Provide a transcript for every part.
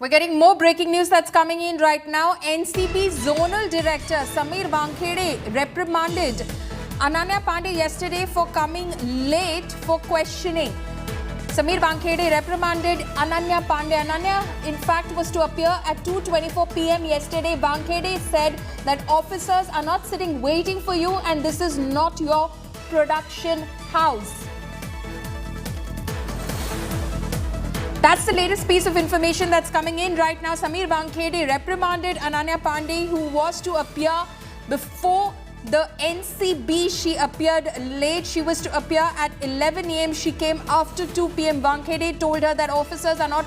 We're getting more breaking news that's coming in right now. NCB Zonal Director Samir Wankhede reprimanded Ananya Pandey yesterday for coming late for questioning. Samir Wankhede reprimanded Ananya Pandey. Ananya, in fact, was to appear at 2:24 p.m. yesterday. Wankhede said that officers are not sitting waiting for you and this is not your production house. That's the latest piece of information that's coming in right now. Samir Wankhede reprimanded Ananya Pandey, who was to appear before the NCB. She appeared late. She was to appear at 11 a.m. She came after 2 p.m. Wankhede told her that officers are not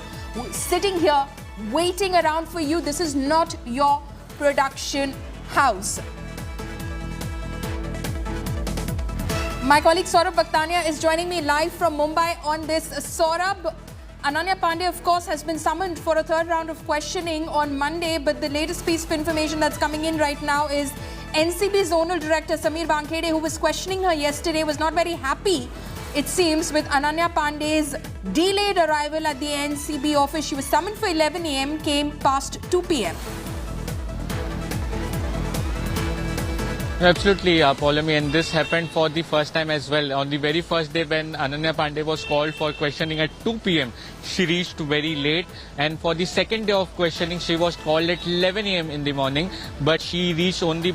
sitting here waiting around for you. This is not your production house. My colleague Saurabh Bhaktania is joining me live from Mumbai on this. Saurabh, Ananya Pandey, of course, has been summoned for a third round of questioning on Monday, but the latest piece of information that's coming in right now is NCB Zonal Director Samir Wankhede, who was questioning her yesterday, was not very happy, it seems, with Ananya Pandey's delayed arrival at the NCB office. She was summoned for 11 a.m., came past 2 p.m. Absolutely, Paulami, and this happened for the first time as well. On the very first day when Ananya Pandey was called for questioning at 2 p.m, she reached very late. And for the second day of questioning, she was called at 11 a.m. in the morning, but she reached only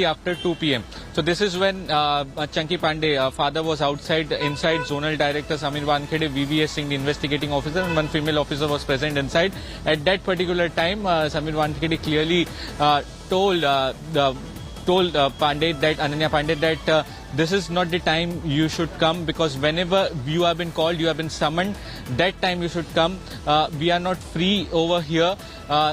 after 2 p.m. So this is when Chunky Pandey, father, was inside Zonal Director Samir Wankhede, VVS Singh, the investigating officer, and one female officer was present inside. At that particular time, Samir Wankhede clearly told Ananya Pandey that this is not the time you should come, because whenever you have been called, you have been summoned, that time you should come. We are not free over here.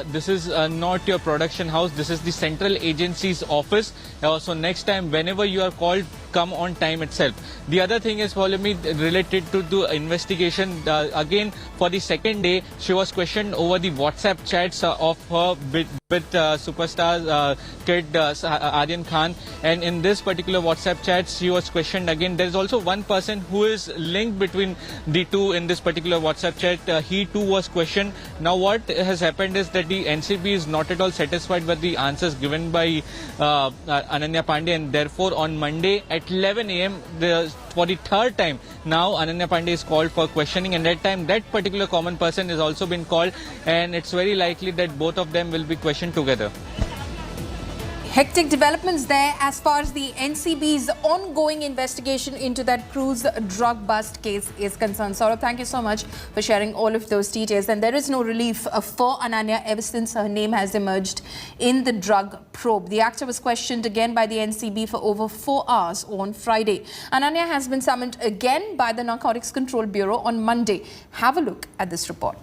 This is not your production house. This is the central agency's office. So next time, whenever you are called, come on time itself. The other thing is, Paulami, related to the investigation. Again, for the second day, she was questioned over the WhatsApp chats of her with superstar kid Aryan Khan, and in this particular WhatsApp chat, she was questioned again. There is also one person who is linked between the two in this particular WhatsApp chat. He too was questioned. Now what has happened is that the NCB is not at all satisfied with the answers given by Ananya Pandey, and therefore on Monday at 11 a.m. for the third time now Ananya Pandey is called for questioning, and that time that particular common person has also been called, and it's very likely that both of them will be questioned together. Hectic developments there as far as the NCB's ongoing investigation into that cruise drug bust case is concerned. Saurabh, thank you so much for sharing all of those details. And there is no relief for Ananya ever since her name has emerged in the drug probe. The actor was questioned again by the NCB for over 4 hours on Friday. Ananya has been summoned again by the Narcotics Control Bureau on Monday. Have a look at this report.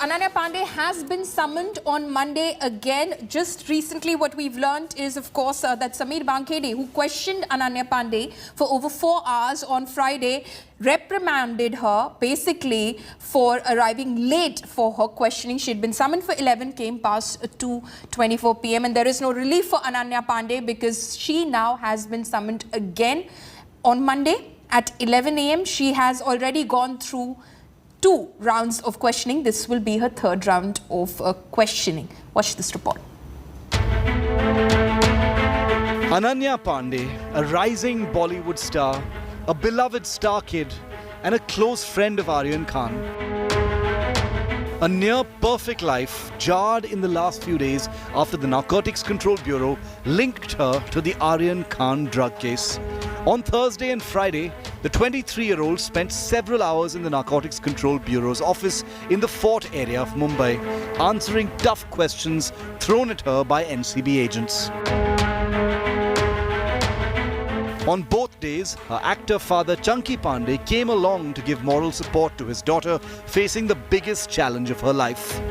Ananya Pandey has been summoned on Monday again. Just recently, what we've learned is, of course, that Samir Wankhede, who questioned Ananya Pandey for over 4 hours on Friday, reprimanded her basically for arriving late for her questioning. She had been summoned for 11, came past 2:24 p.m. And there is no relief for Ananya Pandey because she now has been summoned again on Monday at 11 a.m. She has already gone through 2 rounds of questioning. This will be her third round of questioning. Watch this report. Ananya Pandey, a rising Bollywood star, a beloved star kid, and a close friend of Aryan Khan. A near-perfect life jarred in the last few days after the Narcotics Control Bureau linked her to the Aryan Khan drug case. On Thursday and Friday, the 23-year-old spent several hours in the Narcotics Control Bureau's office in the Fort area of Mumbai, answering tough questions thrown at her by NCB agents. On both days, her actor father Chunky Pandey came along to give moral support to his daughter facing the biggest challenge of her life.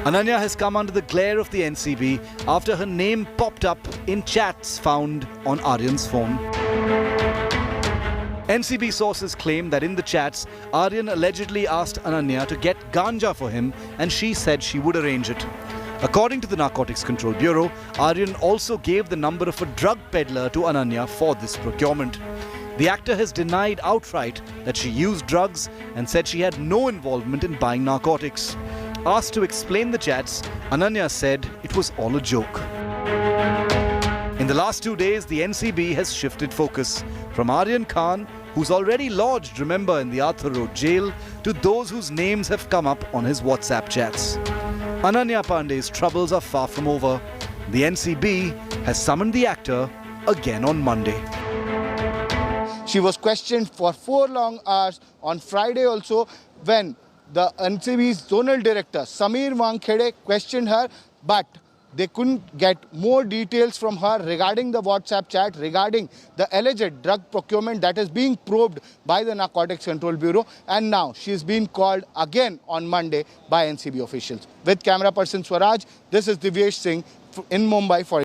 Ananya has come under the glare of the NCB after her name popped up in chats found on Aryan's phone. NCB sources claim that in the chats, Aryan allegedly asked Ananya to get ganja for him and she said she would arrange it. According to the Narcotics Control Bureau, Aryan also gave the number of a drug peddler to Ananya for this procurement. The actor has denied outright that she used drugs and said she had no involvement in buying narcotics. Asked to explain the chats, Ananya said it was all a joke. In the last 2 days, the NCB has shifted focus from Aryan Khan, who's already lodged, remember, in the Arthur Road jail, to those whose names have come up on his WhatsApp chats. Ananya Pandey's troubles are far from over. The NCB has summoned the actor again on Monday. She was questioned for 4 long hours on Friday also, when the NCB's zonal director Sameer Wankhede questioned her, but they couldn't get more details from her regarding the WhatsApp chat, regarding the alleged drug procurement that is being probed by the Narcotics Control Bureau. And now she is being called again on Monday by NCB officials. With camera person Swaraj, this is Divyesh Singh in Mumbai for